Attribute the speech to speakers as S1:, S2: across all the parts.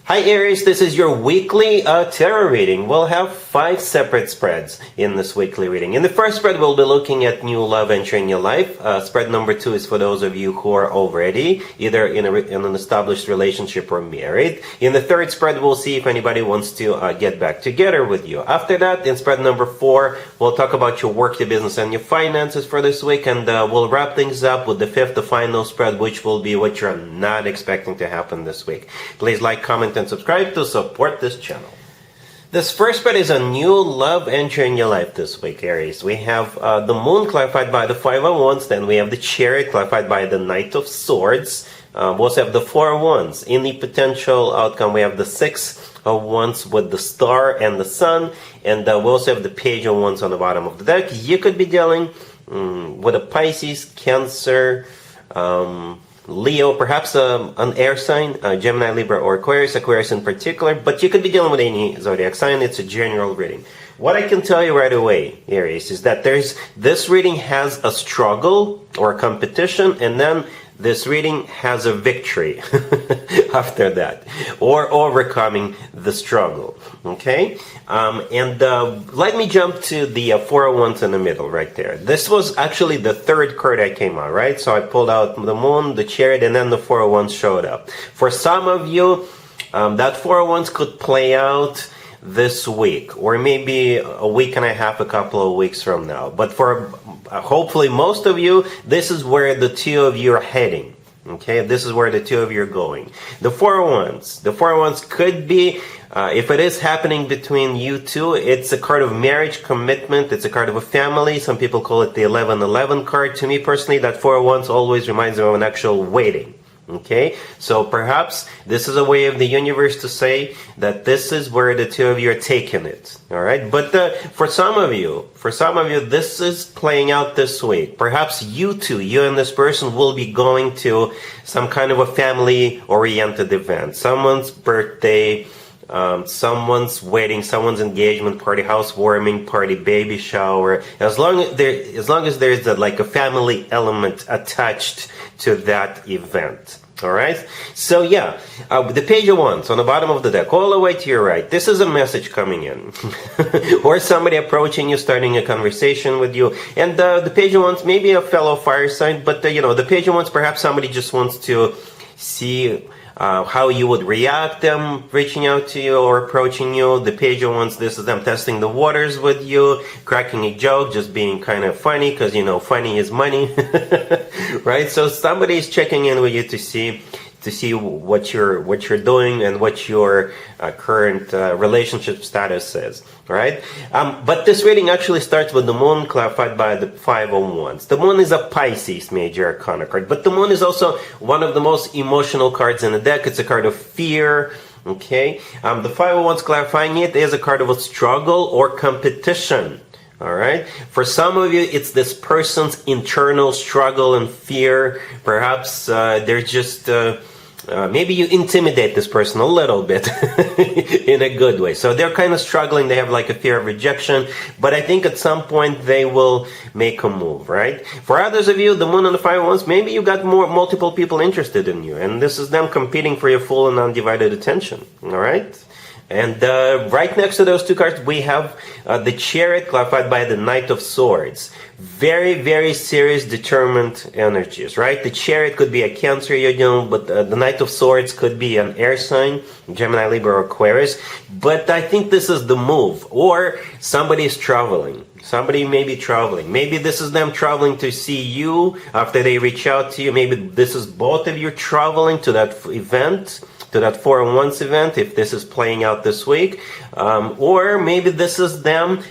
S1: Hi Aries, this is your weekly tarot reading. We'll have 5 separate spreads in this weekly reading. In the first spread, we'll be looking at new love entering your life. Spread number 2 is for those of you who are already either in an established relationship or married. In the third spread, we'll see if anybody wants to get back together with you. After that, in spread number 4, we'll talk about your work, your business, and your finances for this week. And we'll wrap things up with the 5th, the final spread, which will be what you're not expecting to happen this week. Please like, comment, and subscribe to support this channel. This first spread is a new love entering your life this week, Aries. We have the Moon clarified by the 5 of Wands, then we have the Chariot clarified by the Knight of Swords. We also have the 4 of Wands. In the potential outcome, we have the 6 of Wands with the Star and the Sun, and we also have the Page of Wands on the bottom of the deck. You could be dealing with a Pisces, Cancer, Leo, perhaps an air sign, Gemini, Libra, or Aquarius in particular, but you could be dealing with any zodiac sign. It's a general reading. What I can tell you right away, Aries, is that this reading has a struggle or a competition, and then this reading has a victory after that, or overcoming the struggle. Okay? Let me jump to the 4 of Wands in the middle right there. This was actually the third card I came out, right? So I pulled out the Moon, the Chariot, and then the 4 of Wands showed up. For some of you, that 4 of Wands could play out this week, or maybe a week and a half, a couple of weeks from now. But for hopefully most of you, this is where the 2 of you are heading. Okay, this is where the 2 of you are going. The 4 of Wands. The 4 of Wands could be, if it is happening between you two, it's a card of marriage, commitment. It's a card of a family. Some people call it the 11-11 card. To me personally, that 4 of Wands always reminds me of an actual wedding. Okay, so perhaps this is a way of the universe to say that this is where the 2 of you are taking it. All right, but for some of you, this is playing out this week. Perhaps you and this person will be going to some kind of a family-oriented event, someone's birthday, someone's wedding, someone's engagement party, housewarming party, baby shower. As long as there's like a family element attached to that event. All right, so yeah, the Page of Wands on the bottom of the deck, all the way to your right. This is a message coming in, or somebody approaching you, starting a conversation with you. And the Page of Wands, maybe a fellow fire sign, but the Page of Wands, perhaps somebody just wants to see how you would react, them reaching out to you or approaching you. The Page of Wands, this is them testing the waters with you, cracking a joke, just being kind of funny, because funny is money. Right? So somebody is checking in with you to see what you're doing and what your current relationship status is. Right? But this reading actually starts with the Moon clarified by the 5 of Wands. The Moon is a Pisces major arcana card, but the Moon is also one of the most emotional cards in the deck. It's a card of fear. Okay, the 5 of Wands clarifying it is a card of a struggle or competition. All right, for some of you, it's this person's internal struggle and fear. Perhaps they're just maybe you intimidate this person a little bit in a good way. So they're kind of struggling. They have like a fear of rejection, but I think at some point they will make a move, right? For others of you, the Moon and the 5 of Wands, maybe you got multiple people interested in you, and this is them competing for your full and undivided attention. All right. And right next to those 2 cards, we have the Chariot clarified by the Knight of Swords. Very, very serious, determined energies, right? The Chariot could be a Cancer you're dealing with, but the Knight of Swords could be an air sign, Gemini, Libra, or Aquarius. But I think this is the move. Or somebody is traveling. Somebody may be traveling. Maybe this is them traveling to see you after they reach out to you. Maybe this is both of you traveling to that event, to that 4 of Wands event, if this is playing out this week. Or maybe this is them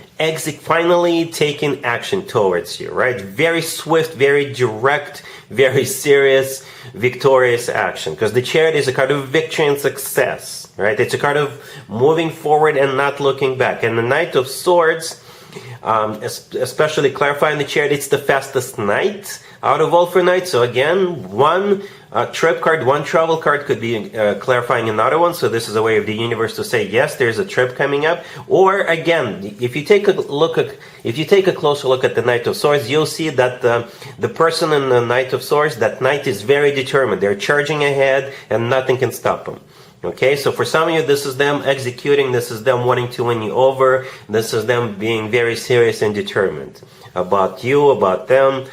S1: finally taking action towards you, right? Very swift, very direct, very serious, victorious action. Because the Chariot is a card of victory and success, right? It's a card of moving forward and not looking back. And the Knight of Swords, especially clarifying the Chariot, it's the fastest knight out of all 4 knights. So again, one Trip card, one travel card could be clarifying another one. So this is a way of the universe to say, yes, there's a trip coming up. Or again, if you take a closer look at the Knight of Swords, you'll see that the person in the Knight of Swords, that knight is very determined. They're charging ahead and nothing can stop them. Okay, so for some of you, this is them executing, this is them wanting to win you over, this is them being very serious and determined about you, about them,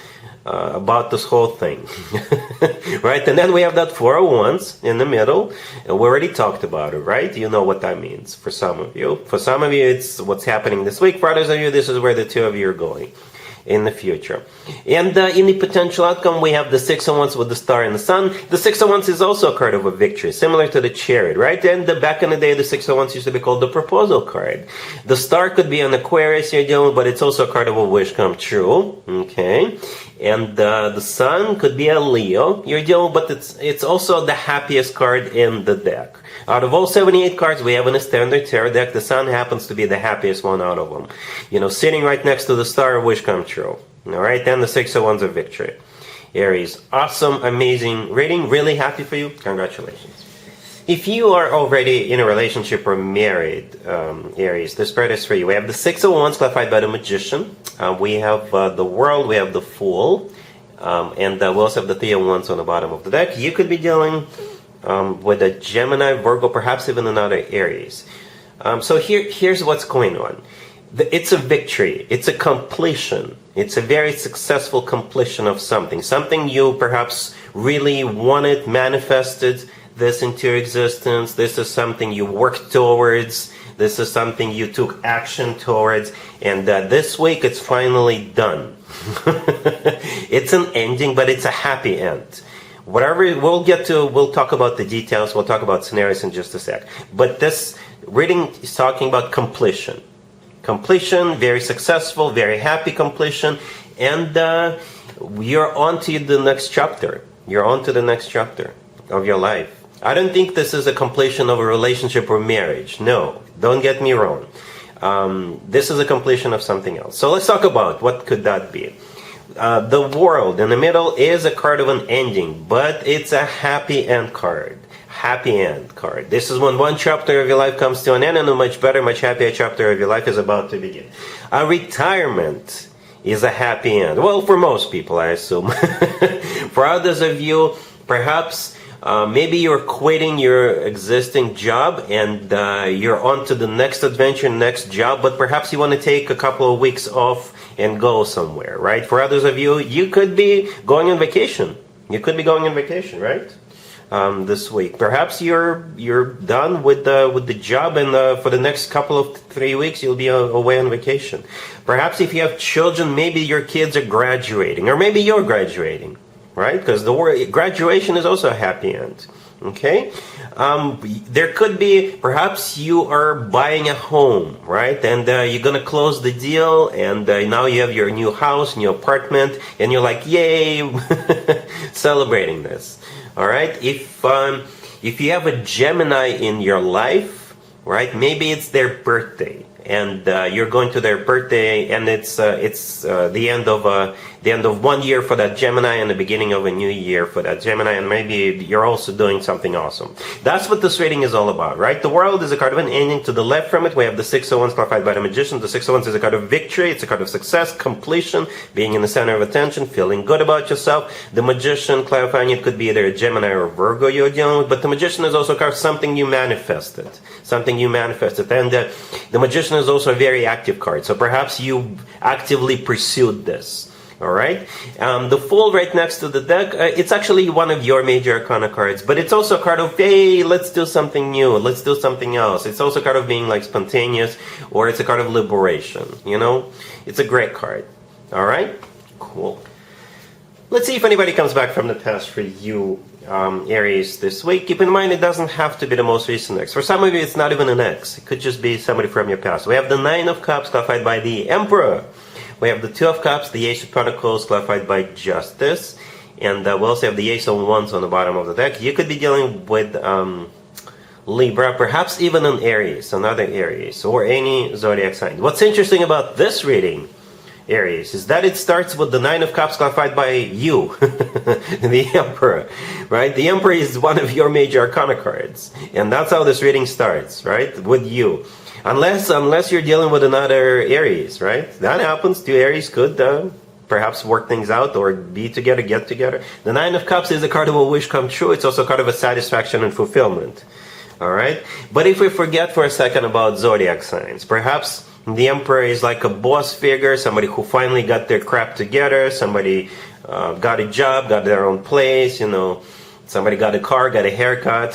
S1: about this whole thing. Right? And then we have that Four of Wands in the middle, and we already talked about it, right? You know what that means for some of you. For some of you, it's what's happening this week. For others of you, this is where the two of you are going in the future. And in the potential outcome, we have the Six of Wands with the Star and the Sun. The Six of Wands is also a card of a victory, similar to the Chariot, right? And back in the day, the Six of Wands used to be called the proposal card. The Star could be an Aquarius you're dealing with, but it's also a card of a wish come true, okay? And the Sun could be a Leo you're dealing with, but it's also the happiest card in the deck. Out of all 78 cards we have in a standard tarot deck, the Sun happens to be the happiest one out of them. You know, sitting right next to the Star, a wish come true. Alright, then the Six of Wands of victory. Aries, awesome, amazing reading. Really happy for you. Congratulations. If you are already in a relationship or married, Aries, this spread is for you. We have the Six of Wands clarified by the Magician. We have the World, we have the Fool, and we also have the Three of Wands on the bottom of the deck. You could be dealing with a Gemini, Virgo, perhaps even another Aries. So here's what's going on. It's a victory. It's a completion. It's a very successful completion of something. Something you perhaps really wanted, manifested this into existence. This is something you worked towards. This is something you took action towards. And this week it's finally done. It's an ending, but it's a happy end. Whatever we'll talk about the details, we'll talk about scenarios in just a sec. But this reading is talking about completion. Completion, very successful, very happy completion, and you're on to the next chapter. You're on to the next chapter of your life. I don't think this is a completion of a relationship or marriage. No, don't get me wrong. This is a completion of something else. So let's talk about what could that be. The World in the middle is a card of an ending, but it's a happy end card. Happy end card. This is when one chapter of your life comes to an end and a much better, much happier chapter of your life is about to begin. A retirement is a happy end. Well, for most people, I assume. For others of you, perhaps maybe you're quitting your existing job and you're on to the next adventure, next job, but perhaps you want to take a couple of weeks off and go somewhere, right? For others of you, you could be going on vacation. You could be going on vacation, right? This week. Perhaps you're done with the job, and for the next couple of 3 weeks you'll be away on vacation. Perhaps if you have children, maybe your kids are graduating, or maybe you're graduating, right? Because the word graduation is also a happy end. Okay, there could be perhaps you are buying a home, right? And you're gonna close the deal, and now you have your new house, new apartment, and you're like, yay, celebrating this. All right, if you have a Gemini in your life, right, maybe it's their birthday, and you're going to their birthday, and it's the end of 1 year for that Gemini and the beginning of a new year for that Gemini, and maybe you're also doing something awesome. That's what this reading is all about, right? The World is a card of an ending. To the left from it, we have the Six of Wands clarified by the Magician. The Six of Wands is a card of victory. It's a card of success, completion, being in the center of attention, feeling good about yourself. The Magician, clarifying it, could be either a Gemini or a Virgo you're dealing with, but the Magician is also a card of something you manifested. Something you manifested. And the Magician is also a very active card, so perhaps you actively pursued this. All right, the Fool right next to the deck, it's actually one of your major arcana cards, but it's also a card of, hey, let's do something new, let's do something else. It's also a card of being like spontaneous, or it's a card of liberation, you know? It's a great card. All right, cool. Let's see if anybody comes back from the past for you, Aries, this week. Keep in mind, it doesn't have to be the most recent ex. For some of you, it's not even an ex. It could just be somebody from your past. We have the Nine of Cups clarified by the Emperor. We have the Two of Cups, the Ace of Pentacles clarified by Justice, and we also have the Ace of Wands on the bottom of the deck. You could be dealing with Libra, perhaps even an Aries, another Aries, or any zodiac sign. What's interesting about this reading Aries, is that it starts with the Nine of Cups clarified by you, the Emperor, right? The Emperor is one of your major arcana cards, and that's how this reading starts, right? With you. Unless you're dealing with another Aries, right? That happens. Two Aries could perhaps work things out or be together, get together. The Nine of Cups is a card of a wish come true. It's also a card of a satisfaction and fulfillment. All right? But if we forget for a second about zodiac signs, perhaps the Emperor is like a boss figure, somebody who finally got their crap together, somebody got a job, got their own place, somebody got a car, got a haircut.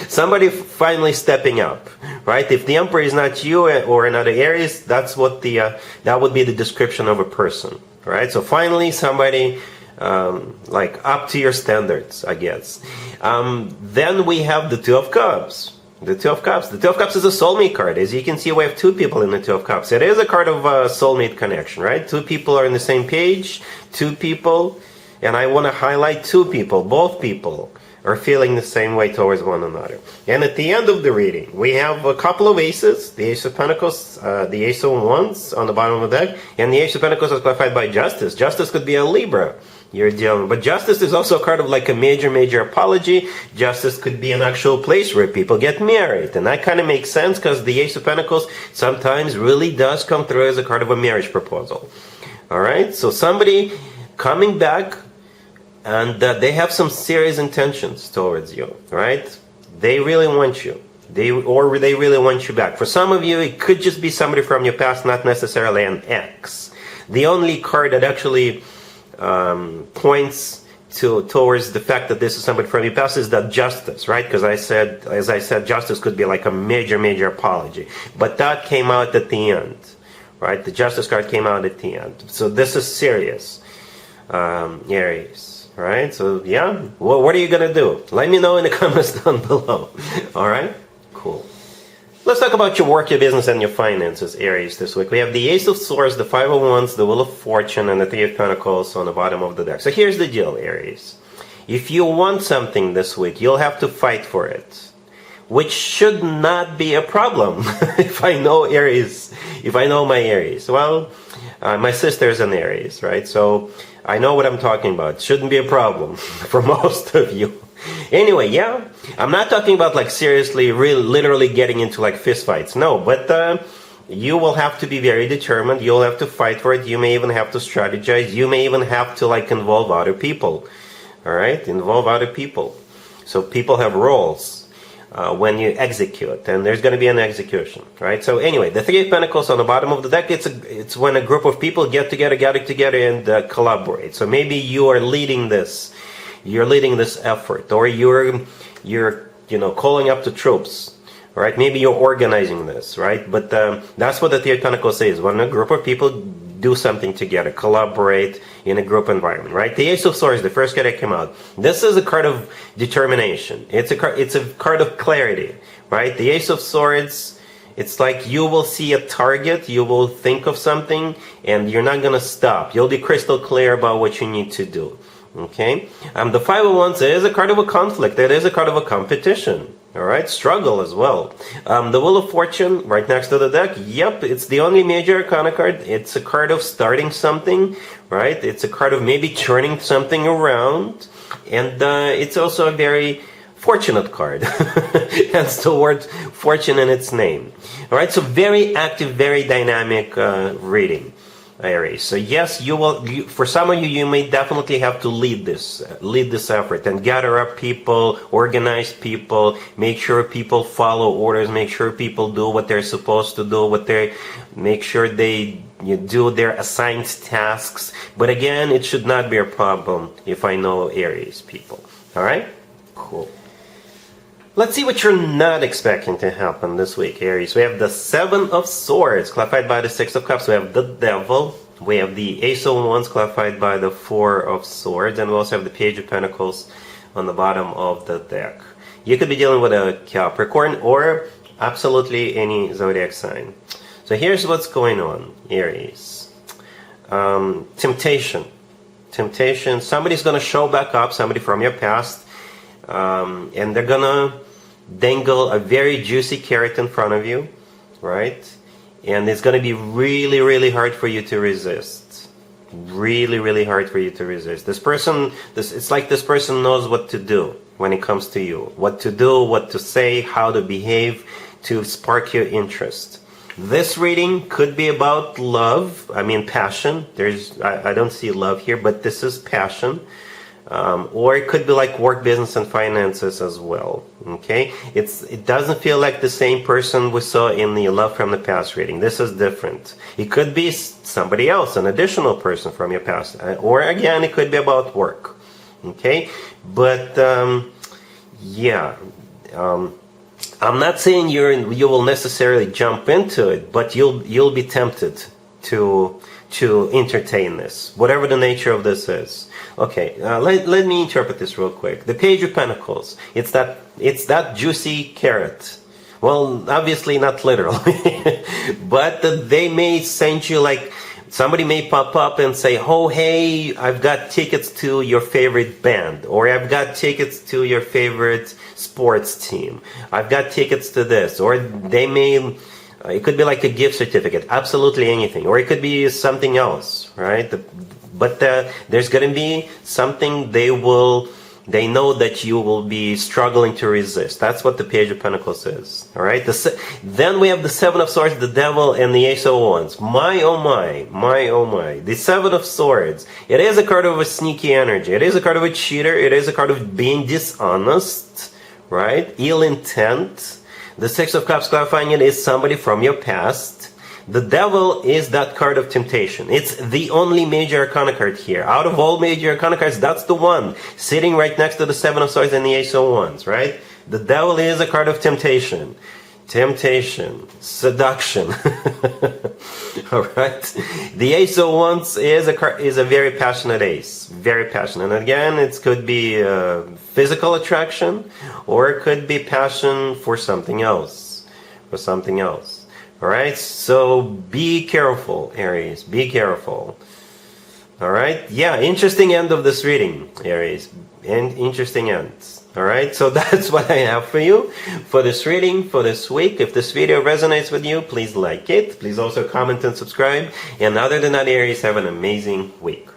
S1: Somebody finally stepping up, right? If the Emperor is not you or another Aries, that would be the description of a person, right? So finally somebody like up to your standards, I guess. Then we have the Two of Cups. The Two of Cups. The Two of Cups is a soulmate card. As you can see, we have two people in the Two of Cups. It is a card of a soulmate connection, right? Two people are on the same page. Two people. And I want to highlight two people. Both people are feeling the same way towards one another. And at the end of the reading, we have a couple of aces. The Ace of Pentacles, the Ace of Wands on the bottom of the deck. And the Ace of Pentacles is clarified by Justice. Justice could be a Libra. You're dealing, but Justice is also a card of like a major apology. Justice could be an actual place where people get married, and that kind of makes sense because the Ace of Pentacles sometimes really does come through as a card of a marriage proposal. All right, so somebody coming back, and they have some serious intentions towards you. Right, they really want you. They really want you back. For some of you, it could just be somebody from your past, not necessarily an ex. The only card that actually points towards the fact that this is somebody from your past is that Justice, right? Because as I said, Justice could be like a major apology, but that came out at the end, right? The Justice card came out at the end, so this is serious, Aries, right? So yeah, well, what are you gonna do? Let me know in the comments down below. All right, cool. Let's talk about your work, your business, and your finances, Aries, this week. We have the Ace of Swords, the Five of Wands, the Wheel of Fortune, and the Three of Pentacles on the bottom of the deck. So here's the deal, Aries. If you want something this week, you'll have to fight for it, which should not be a problem. If I know Aries, if I know my Aries. Well, my sister's an Aries, right? So I know what I'm talking about. Shouldn't be a problem for most of you. Anyway, yeah, I'm not talking about like seriously, literally getting into like fist fights. No, but you will have to be very determined. You'll have to fight for it. You may even have to strategize. You may even have to like involve other people. All right, involve other people. So people have roles when you execute, and there's going to be an execution, right? So anyway, the Three of Pentacles on the bottom of the deck. It's when a group of people get together, and collaborate. So maybe you are leading this. You're leading this effort, or you're calling up the troops, right? Maybe you're organizing this, right? But that's what the Three of Pentacles says. When a group of people do something together, collaborate in a group environment, right? The Ace of Swords, the first card that came out. This is a card of determination. It's a card of clarity, right? The Ace of Swords, it's like you will see a target, you will think of something, and you're not gonna stop. You'll be crystal clear about what you need to do. Okay, the Five of Wands is a card of a conflict. It is a card of a competition. All right, struggle as well. The Wheel of Fortune right next to the deck. Yep, it's the only major arcana card. It's a card of starting something, right? It's a card of maybe turning something around, and it's also a very fortunate card. Hence the word fortune in its name. All right, so very active, very dynamic reading. Aries. So yes, you will. For some of you, you may definitely have to lead this effort and gather up people, organize people, make sure people follow orders, make sure people do what they're supposed to do, make sure they do their assigned tasks. But again, it should not be a problem if I know Aries people. All right, cool. Let's see what you're not expecting to happen this week, Aries. We have the Seven of Swords, clarified by the Six of Cups. We have the Devil. We have the Ace of Wands, clarified by the Four of Swords. And we also have the Page of Pentacles on the bottom of the deck. You could be dealing with a Capricorn or absolutely any zodiac sign. So here's what's going on, Aries. Temptation. Somebody's going to show back up, somebody from your past. And they're gonna dangle a very juicy carrot in front of you, right? and it's going to be really, really hard for you to resist. Really, really hard for you to resist. This person, it's like this person knows what to do when it comes to you. What to do, what to say, how to behave to spark your interest. This reading could be about love, passion. I don't see love here, but this is passion. Or it could be like work, business, and finances as well. Okay, it doesn't feel like the same person we saw in the love from the past reading. This is different. It could be somebody else, an additional person from your past, or again, it could be about work. Okay, but I'm not saying you will necessarily jump into it, but you'll be tempted to entertain this, whatever the nature of this is. Okay, let me interpret this real quick. The Page of Pentacles, it's that juicy carrot. Well, obviously not literally, but they may send you, like, somebody may pop up and say, oh, hey, I've got tickets to your favorite band, or I've got tickets to your favorite sports team. I've got tickets to this, or they may... it could be like a gift certificate, absolutely anything, or it could be something else, right? But there's going to be something they know that you will be struggling to resist. That's what the Page of Pentacles is, all right? Then we have the Seven of Swords, the Devil, and the Ace of Wands. My, oh my, my, oh my. The Seven of Swords, it is a card of a sneaky energy. It is a card of a cheater. It is a card of being dishonest, right? Ill intent. The Six of Cups, clarifying it, is somebody from your past. The Devil is that card of temptation. It's the only major arcana card here. Out of all major arcana cards, that's the one sitting right next to the Seven of Swords and the Ace of Wands, right? The Devil is a card of temptation. Temptation. Seduction. Alright? The Ace of Wands is a very passionate ace. Very passionate. And again, it could be physical attraction, or it could be passion for something else. For something else. Alright, so be careful, Aries. Be careful. Alright, yeah, interesting end of this reading, Aries. And interesting end. Alright, so that's what I have for you for this reading for this week. If this video resonates with you, please like it. Please also comment and subscribe. And other than that, Aries, have an amazing week.